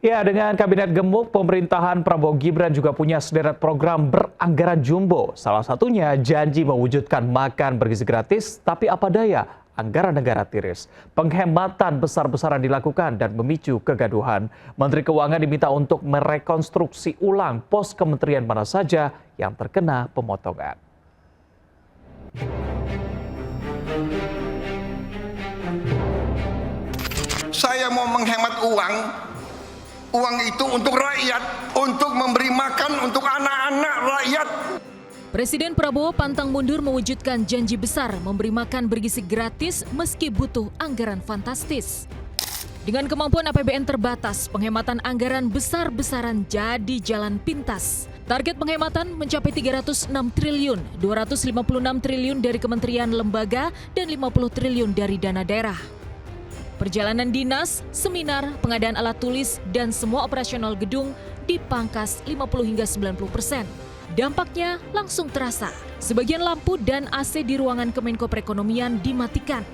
Ya, dengan kabinet gemuk, pemerintahan Prabowo Gibran juga punya sederet program beranggaran jumbo. Salah satunya janji mewujudkan makan bergizi gratis, tapi apa daya, anggaran negara tiris. Penghematan besar-besaran dilakukan dan memicu kegaduhan. Menteri Keuangan diminta untuk merekonstruksi ulang pos kementerian mana saja yang terkena pemotongan. Saya mau menghemat uang itu untuk rakyat, untuk memberi makan untuk anak-anak rakyat. Presiden Prabowo pantang mundur mewujudkan janji besar memberi makan bergizi gratis meski butuh anggaran fantastis. Dengan kemampuan APBN terbatas, penghematan anggaran besar-besaran jadi jalan pintas. Target penghematan mencapai 306 triliun, 256 triliun dari kementerian lembaga dan 50 triliun dari dana daerah. Perjalanan dinas, seminar, pengadaan alat tulis, dan semua operasional gedung dipangkas 50 hingga 90%. Dampaknya langsung terasa. Sebagian lampu dan AC di ruangan Kemenko Perekonomian dimatikan.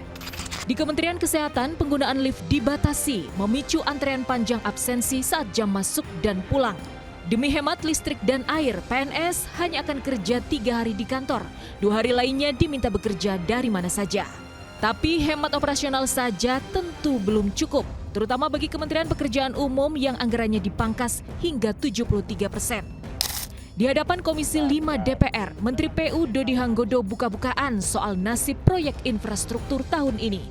Di Kementerian Kesehatan, penggunaan lift dibatasi, memicu antrean panjang absensi saat jam masuk dan pulang. Demi hemat listrik dan air, PNS hanya akan kerja 3 hari di kantor. 2 hari lainnya diminta bekerja dari mana saja. Tapi hemat operasional saja tentu belum cukup, terutama bagi Kementerian Pekerjaan Umum yang anggarannya dipangkas hingga 73%. Di hadapan Komisi 5 DPR, Menteri PU Dodi Hanggodo buka-bukaan soal nasib proyek infrastruktur tahun ini.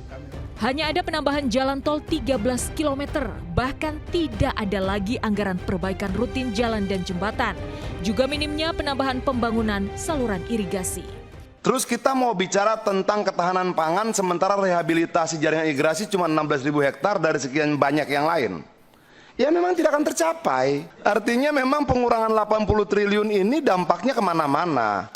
Hanya ada penambahan jalan tol 13 km, bahkan tidak ada lagi anggaran perbaikan rutin jalan dan jembatan. Juga minimnya penambahan pembangunan saluran irigasi. Terus kita mau bicara tentang ketahanan pangan sementara rehabilitasi jaringan irigasi cuma 16.000 hektar dari sekian banyak yang lain. Ya memang tidak akan tercapai. Artinya memang pengurangan 80 triliun ini dampaknya kemana-mana.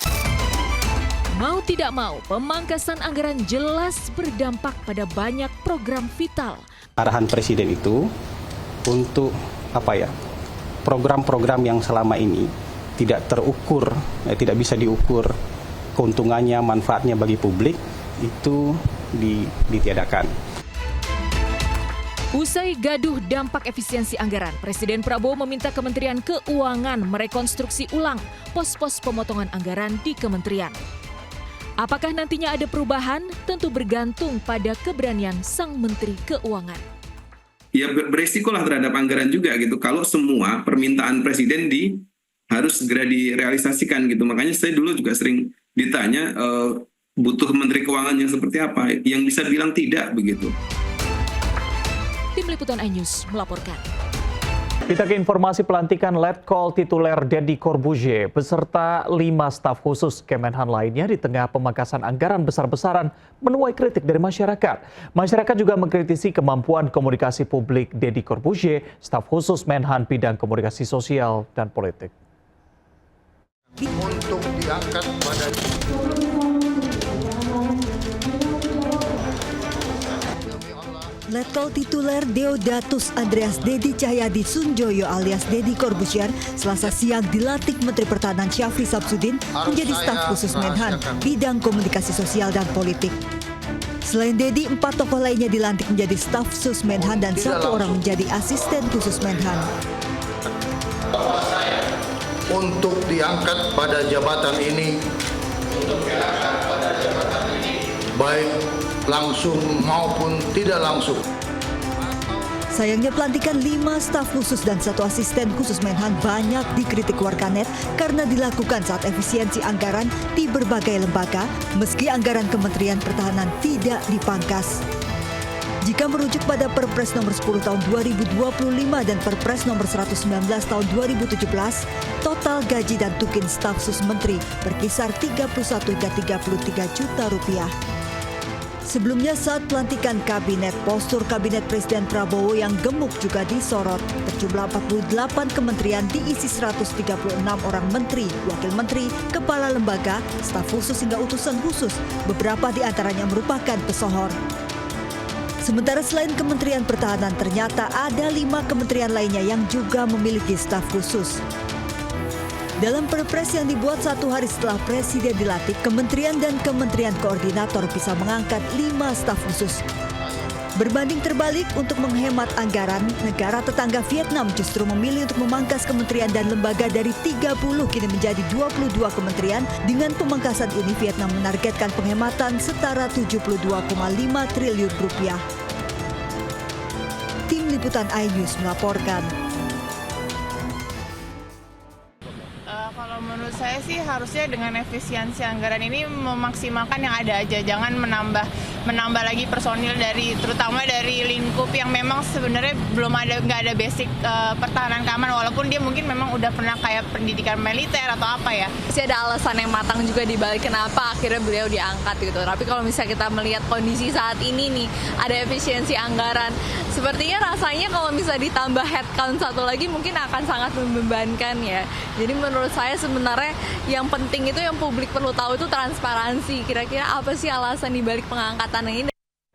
Mau tidak mau, pemangkasan anggaran jelas berdampak pada banyak program vital. Arahan Presiden itu untuk program-program yang selama ini tidak terukur, tidak bisa diukur keuntungannya, manfaatnya bagi publik, itu ditiadakan. Usai gaduh dampak efisiensi anggaran, Presiden Prabowo meminta Kementerian Keuangan merekonstruksi ulang pos-pos pemotongan anggaran di kementerian. Apakah nantinya ada perubahan? Tentu bergantung pada keberanian Sang Menteri Keuangan. Ya beresikolah terhadap anggaran juga gitu. Kalau semua permintaan Presiden harus segera direalisasikan gitu. Makanya saya dulu juga sering ditanya butuh Menteri Keuangan yang seperti apa, yang bisa bilang tidak begitu. Tim Liputan iNews melaporkan. Kita ke informasi pelantikan Letkol tituler Deddy Corbuzier beserta 5 staf khusus Kemenhan lainnya di tengah pemangkasan anggaran besar-besaran menuai kritik dari masyarakat. Masyarakat juga mengkritisi kemampuan komunikasi publik Deddy Corbuzier, staf khusus Menhan bidang komunikasi sosial dan politik. Untuk diangkat pada Letkol tituler Deodatus Andreas Deddy Cahyadi Sunjoyo alias Deddy Corbuzier Selasa siang dilantik Menteri Pertahanan Syafri Samsudin menjadi staf khusus Menhan bidang komunikasi sosial dan politik. Selain Deddy, 4 tokoh lainnya dilantik menjadi staf khusus Menhan dan 1 orang menjadi asisten khusus Menhan. Untuk diangkat pada jabatan ini, baik langsung maupun tidak langsung. Sayangnya pelantikan 5 staf khusus dan 1 asisten khusus Menhan banyak dikritik warganet karena dilakukan saat efisiensi anggaran di berbagai lembaga meski anggaran Kementerian Pertahanan tidak dipangkas. Jika merujuk pada Perpres nomor 10 tahun 2025 dan Perpres nomor 119 tahun 2017, total gaji dan tukin staf sus menteri berkisar 31 hingga 33 juta rupiah. Sebelumnya saat pelantikan kabinet, postur kabinet Presiden Prabowo yang gemuk juga disorot. Berjumlah 48 kementerian diisi 136 orang menteri, wakil menteri, kepala lembaga, staf khusus hingga utusan khusus. Beberapa di antaranya merupakan pesohor. Sementara selain Kementerian Pertahanan, ternyata ada 5 kementerian lainnya yang juga memiliki staf khusus. Dalam perpres yang dibuat 1 hari setelah Presiden dilantik, kementerian dan kementerian koordinator bisa mengangkat 5 staf khusus. Berbanding terbalik, untuk menghemat anggaran, negara tetangga Vietnam justru memilih untuk memangkas kementerian dan lembaga dari 30 kini menjadi 22 kementerian. Dengan pemangkasan ini, Vietnam menargetkan penghematan setara 72,5 triliun rupiah. Tim Liputan iNews melaporkan. Kalau menurut saya sih harusnya dengan efisiensi anggaran ini memaksimalkan yang ada aja, jangan menambah lagi personil terutama dari lingkup yang memang sebenarnya nggak ada basic pertahanan keamanan, walaupun dia mungkin memang udah pernah kayak pendidikan militer atau apa ya. Masih ada alasan yang matang juga di balik kenapa akhirnya beliau diangkat gitu. Tapi kalau misalnya kita melihat kondisi saat ini nih, ada efisiensi anggaran, sepertinya rasanya kalau misalnya ditambah headcount satu lagi mungkin akan sangat membebankan ya. Jadi menurut saya sebenarnya yang penting itu yang publik perlu tahu itu transparansi. Kira-kira apa sih alasan dibalik pengangkatan ini?